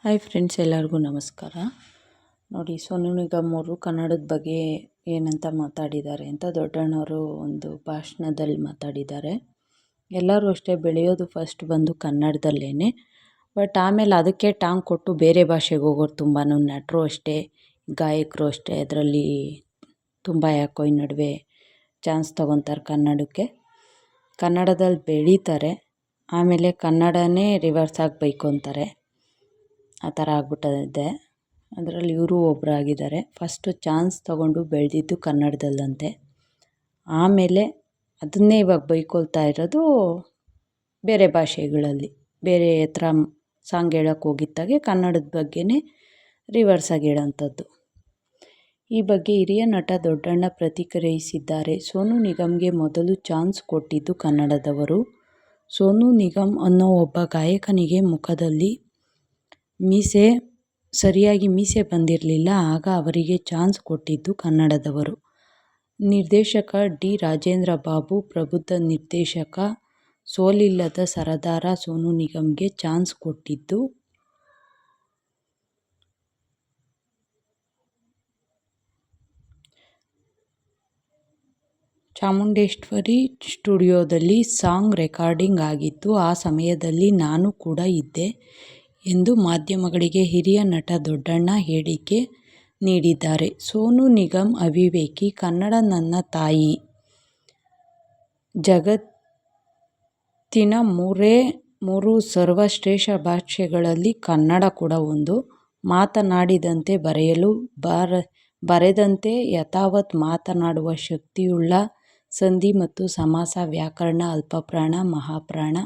Hi friends, ಎಲ್ಲರಿಗೂ ನಮಸ್ಕಾರ. ನೋಡಿ, ಸೋನು ನಿಗಮ್ ಅವರು ಕನ್ನಡದ ಬಗ್ಗೆ ಏನಂತ ಮಾತಾಡಿದ್ದಾರೆ ಅಂತ ದೊಡ್ಡಣ್ಣವರು ಒಂದು ಭಾಷಣದಲ್ಲಿ ಮಾತಾಡಿದ್ದಾರೆ. ಎಲ್ಲರೂ ಅಷ್ಟೇ ಬೆಳೆಯೋದು ಫಸ್ಟ್ ಬಂದು ಕನ್ನಡದಲ್ಲೇ, ಬಟ್ ಆಮೇಲೆ ಅದಕ್ಕೆ ಟಾಂಗ್ ಕೊಟ್ಟು ಬೇರೆ ಭಾಷೆಗೆ ಹೋಗೋರು ತುಂಬಾ ನಟರು ಅಷ್ಟೇ, ಗಾಯಕರು ಅಷ್ಟೇ. ಅದರಲ್ಲಿ ತುಂಬ ಯಾಕೋ ಈ ನಡುವೆ ಚಾನ್ಸ್ ತೊಗೊತಾರೆ ಕನ್ನಡಕ್ಕೆ. ಕನ್ನಡದಲ್ಲಿ ಬೆಳೀತಾರೆ, ಆಮೇಲೆ ಕನ್ನಡನೇ ರಿವರ್ಸ್ ಆಗಿ ಬೈಕೊತಾರೆ. ಆ ಥರ ಆಗ್ಬಿಟ್ಟಿದೆ. ಅದರಲ್ಲಿ ಇವರು ಒಬ್ಬರಾಗಿದ್ದಾರೆ. ಫಸ್ಟು ಚಾನ್ಸ್ ತೊಗೊಂಡು ಬೆಳೆದಿದ್ದು ಕನ್ನಡದಲ್ಲಂತೆ, ಆಮೇಲೆ ಅದನ್ನೇ ಇವಾಗ ಬೈಕೊಳ್ತಾ ಇರೋದು ಬೇರೆ ಭಾಷೆಗಳಲ್ಲಿ. ಬೇರೆ ಹತ್ರ ಸಾಂಗ್ ಹೇಳೋಕ್ಕೆ ಹೋಗಿದ್ದಾಗೆ ಕನ್ನಡದ ಬಗ್ಗೆನೇ ರಿವರ್ಸಾಗಿ ಹೇಳೋಂಥದ್ದು. ಈ ಬಗ್ಗೆ ಹಿರಿಯ ನಟ ದೊಡ್ಡಣ್ಣ ಪ್ರತಿಕ್ರಿಯಿಸಿದ್ದಾರೆ. ಸೋನು ನಿಗಮ್ಗೆ ಮೊದಲು ಚಾನ್ಸ್ ಕೊಟ್ಟಿದ್ದು ಕನ್ನಡದವರು. ಸೋನು ನಿಗಮ್ ಅನ್ನೋ ಒಬ್ಬ ಗಾಯಕನಿಗೆ ಮುಖದಲ್ಲಿ ಸರಿಯಾಗಿ ಮೀಸೆ ಬಂದಿರಲಿಲ್ಲ. ಆಗ ಅವರಿಗೆ ಚಾನ್ಸ್ ಕೊಟ್ಟಿದ್ದು ಕನ್ನಡದವರು. ನಿರ್ದೇಶಕ ಡಿ. ರಾಜೇಂದ್ರ ಬಾಬು, ಪ್ರಬುದ್ಧ ನಿರ್ದೇಶಕ, ಸೋಲಿಲ್ಲದ ಸರದಾರ ಸೋನು ನಿಗಮ್ಗೆ ಚಾನ್ಸ್ ಕೊಟ್ಟಿದ್ದು ಚಾಮುಂಡೇಶ್ವರಿ ಸ್ಟುಡಿಯೋದಲ್ಲಿ ಸಾಂಗ್ ರೆಕಾರ್ಡಿಂಗ್ ಆಗಿತ್ತು. ಆ ಸಮಯದಲ್ಲಿ ನಾನು ಕೂಡ ಇದ್ದೆ ಎಂದು ಮಾಧ್ಯಮಗಳಿಗೆ ಹಿರಿಯ ನಟ ದೊಡ್ಡಣ್ಣ ಹೇಳಿಕೆ ನೀಡಿದ್ದಾರೆ. ಸೋನು ನಿಗಮ್ ಅವಿವೇಕಿ. ಕನ್ನಡ ನನ್ನ ತಾಯಿ. ಜಗತ್ತಿನ ಮೂರು ಸರ್ವಶ್ರೇಷ್ಠ ಭಾಷೆಗಳಲ್ಲಿ ಕನ್ನಡ ಕೂಡ ಒಂದು. ಮಾತನಾಡಿದಂತೆ ಬರೆಯಲು, ಬರೆದಂತೆ ಯಥಾವತ್ ಮಾತನಾಡುವ ಶಕ್ತಿಯುಳ್ಳ ಸಂಧಿ ಮತ್ತು ಸಮಾಸ, ವ್ಯಾಕರಣ, ಅಲ್ಪಪ್ರಾಣ, ಮಹಾಪ್ರಾಣ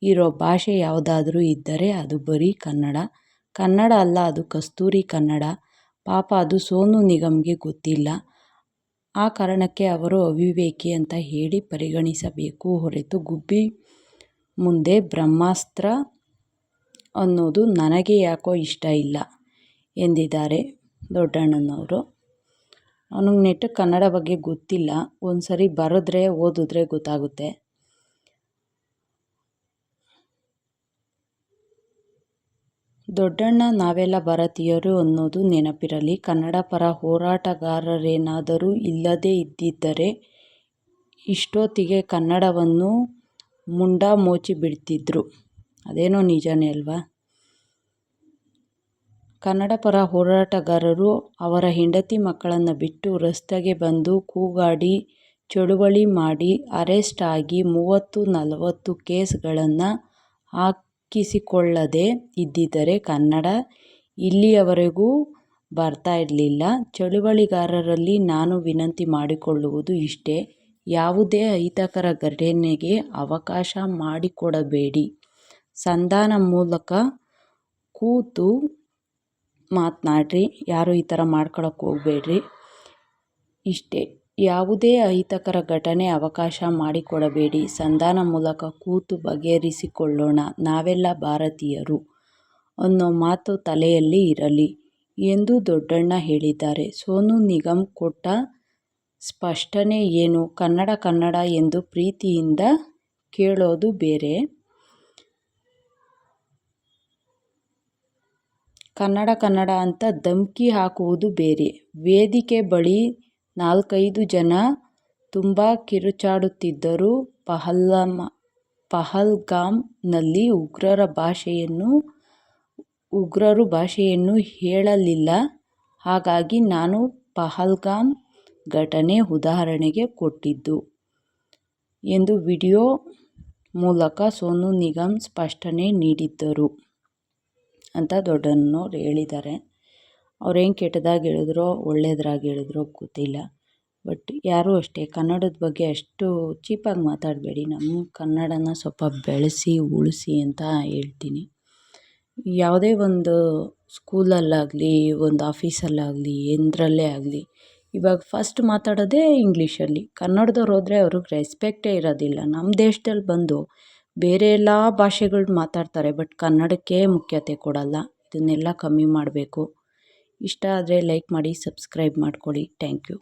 ಇರೋ ಭಾಷೆ ಯಾವುದಾದ್ರೂ ಇದ್ದರೆ ಅದು ಬರೀ ಕನ್ನಡ. ಕನ್ನಡ ಅಲ್ಲ, ಅದು ಕಸ್ತೂರಿ ಕನ್ನಡ. ಪಾಪ ಅದು ಸೋನು ನಿಗಮ್ಗೆ ಗೊತ್ತಿಲ್ಲ. ಆ ಕಾರಣಕ್ಕೆ ಅವರು ಅವಿವೇಕಿ ಅಂತ ಹೇಳಿ ಪರಿಗಣಿಸಬೇಕು ಹೊರತು ಗುಬ್ಬಿ ಮುಂದೆ ಬ್ರಹ್ಮಾಸ್ತ್ರ ಅನ್ನೋದು ನನಗೆ ಯಾಕೋ ಇಷ್ಟ ಇಲ್ಲ ಎಂದಿದ್ದಾರೆ ದೊಡ್ಡಣ್ಣನವರು. ಅವನಿಗೆ ನೆಟ್ಟಗೆ ಕನ್ನಡ ಬಗ್ಗೆ ಗೊತ್ತಿಲ್ಲ. ಒಂದು ಸರಿ ಬರೆದ್ರೆ ಓದಿದ್ರೆ ಗೊತ್ತಾಗುತ್ತೆ. ದೊಡ್ಡಣ್ಣ, ನಾವೆಲ್ಲ ಭಾರತೀಯರು ಅನ್ನೋದು ನೆನಪಿರಲಿ. ಕನ್ನಡ ಪರ ಹೋರಾಟಗಾರರೇನಾದರೂ ಇಲ್ಲದೇ ಇದ್ದಿದ್ದರೆ ಇಷ್ಟೊತ್ತಿಗೆ ಕನ್ನಡವನ್ನು ಮುಂಡ ಮೋಚಿ ಬಿಡ್ತಿದ್ರು. ಅದೇನೋ ನಿಜನೇ ಅಲ್ವಾ? ಕನ್ನಡ ಪರ ಹೋರಾಟಗಾರರು ಅವರ ಹೆಂಡತಿ ಮಕ್ಕಳನ್ನು ಬಿಟ್ಟು ರಸ್ತೆಗೆ ಬಂದು ಕೂಗಾಡಿ ಚಳುವಳಿ ಮಾಡಿ ಅರೆಸ್ಟ್ ಆಗಿ 30-40 ಕೇಸ್ಗಳನ್ನು ಹಾಕಿಸಿಕೊಳ್ಳದೇ ಇದ್ದಿದ್ದರೆ ಕನ್ನಡ ಇಲ್ಲಿಯವರೆಗೂ ಬರ್ತಾ ಇರಲಿಲ್ಲ. ಚಳುವಳಿಗಾರರಲ್ಲಿ ನಾನು ವಿನಂತಿ ಮಾಡಿಕೊಳ್ಳುವುದು ಇಷ್ಟೇ: ಯಾವುದೇ ಅಹಿತಕರ ಘಟನೆಗೆ ಅವಕಾಶ ಮಾಡಿಕೊಡಬೇಡಿ. ಸಂಧಾನ ಮೂಲಕ ಕೂತು ಮಾತನಾಡ್ರಿ. ಯಾರು ಈ ಥರ ಮಾಡ್ಕೊಳಕ್ಕೆ ಹೋಗಬೇಡ್ರಿ. ಇಷ್ಟೇ, ಯಾವುದೇ ಅಹಿತಕರ ಘಟನೆ ಅವಕಾಶ ಮಾಡಿಕೊಡಬೇಡಿ. ಸಂಧಾನ ಮೂಲಕ ಕೂತು ಬಗೆಹರಿಸಿಕೊಳ್ಳೋಣ. ನಾವೆಲ್ಲ ಭಾರತೀಯರು ಅನ್ನೋ ಮಾತು ತಲೆಯಲ್ಲಿ ಇರಲಿ ಎಂದು ದೊಡ್ಡಣ್ಣ ಹೇಳಿದ್ದಾರೆ. ಸೋನು ನಿಗಮ್ ಕೊಟ್ಟ ಸ್ಪಷ್ಟನೆ ಏನು? ಕನ್ನಡ ಕನ್ನಡ ಎಂದು ಪ್ರೀತಿಯಿಂದ ಕೇಳೋದು ಬೇರೆ, ಕನ್ನಡ ಕನ್ನಡ ಅಂತ ಧಮ್ಕಿ ಹಾಕುವುದು ಬೇರೆ. ವೇದಿಕೆ ಬಳಿ 4-5 ಜನ ತುಂಬ ಕಿರುಚಾಡುತ್ತಿದ್ದರೂ ಪಹಲ್ಗಾಮ್ನಲ್ಲಿ ಉಗ್ರರು ಭಾಷೆಯನ್ನು ಹೇಳಲಿಲ್ಲ. ಹಾಗಾಗಿ ನಾನು ಪಹಲ್ಗಾಮ್ ಘಟನೆ ಉದಾಹರಣೆಗೆ ಕೊಟ್ಟಿದ್ದು ಎಂದು ವಿಡಿಯೋ ಮೂಲಕ ಸೋನು ನಿಗಮ್ ಸ್ಪಷ್ಟನೆ ನೀಡಿದ್ದರು ಅಂತ ದೊಡ್ಡಣ್ಣನವರು ಹೇಳಿದ್ದಾರೆ. ಅವ್ರೇನು ಕೆಟ್ಟದಾಗಿ ಹೇಳಿದ್ರೋ ಒಳ್ಳೆಯದ್ರಾಗಿ ಹೇಳಿದ್ರೋ ಗೊತ್ತಿಲ್ಲ. ಬಟ್ ಯಾರೂ ಅಷ್ಟೇ ಕನ್ನಡದ ಬಗ್ಗೆ ಅಷ್ಟು ಚೀಪಾಗಿ ಮಾತಾಡಬೇಡಿ. ನಮ್ಮ ಕನ್ನಡನ ಸ್ವಲ್ಪ ಬೆಳೆಸಿ ಉಳಿಸಿ ಅಂತ ಹೇಳ್ತೀನಿ. ಯಾವುದೇ ಒಂದು ಸ್ಕೂಲಲ್ಲಾಗಲಿ, ಒಂದು ಆಫೀಸಲ್ಲಾಗಲಿ, ಎಂದರಲ್ಲೇ ಆಗಲಿ, ಇವಾಗ ಫಸ್ಟ್ ಮಾತಾಡೋದೇ ಇಂಗ್ಲೀಷಲ್ಲಿ. ಕನ್ನಡದವ್ರು ಹೋದರೆ ಅವ್ರಿಗೆ ರೆಸ್ಪೆಕ್ಟೇ ಇರೋದಿಲ್ಲ. ನಮ್ಮ ದೇಶದಲ್ಲಿ ಬಂದು ಬೇರೆ ಎಲ್ಲ ಭಾಷೆಗಳು ಮಾತಾಡ್ತಾರೆ, ಬಟ್ ಕನ್ನಡಕ್ಕೆ ಮುಖ್ಯತೆ ಕೊಡಲ್ಲ. ಇದನ್ನೆಲ್ಲ ಕಮ್ಮಿ ಮಾಡಬೇಕು. ಇಷ್ಟ ಆದರೆ ಲೈಕ್ ಮಾಡಿ, ಸಬ್ಸ್ಕ್ರೈಬ್ ಮಾಡ್ಕೊಳ್ಳಿ. Thank you.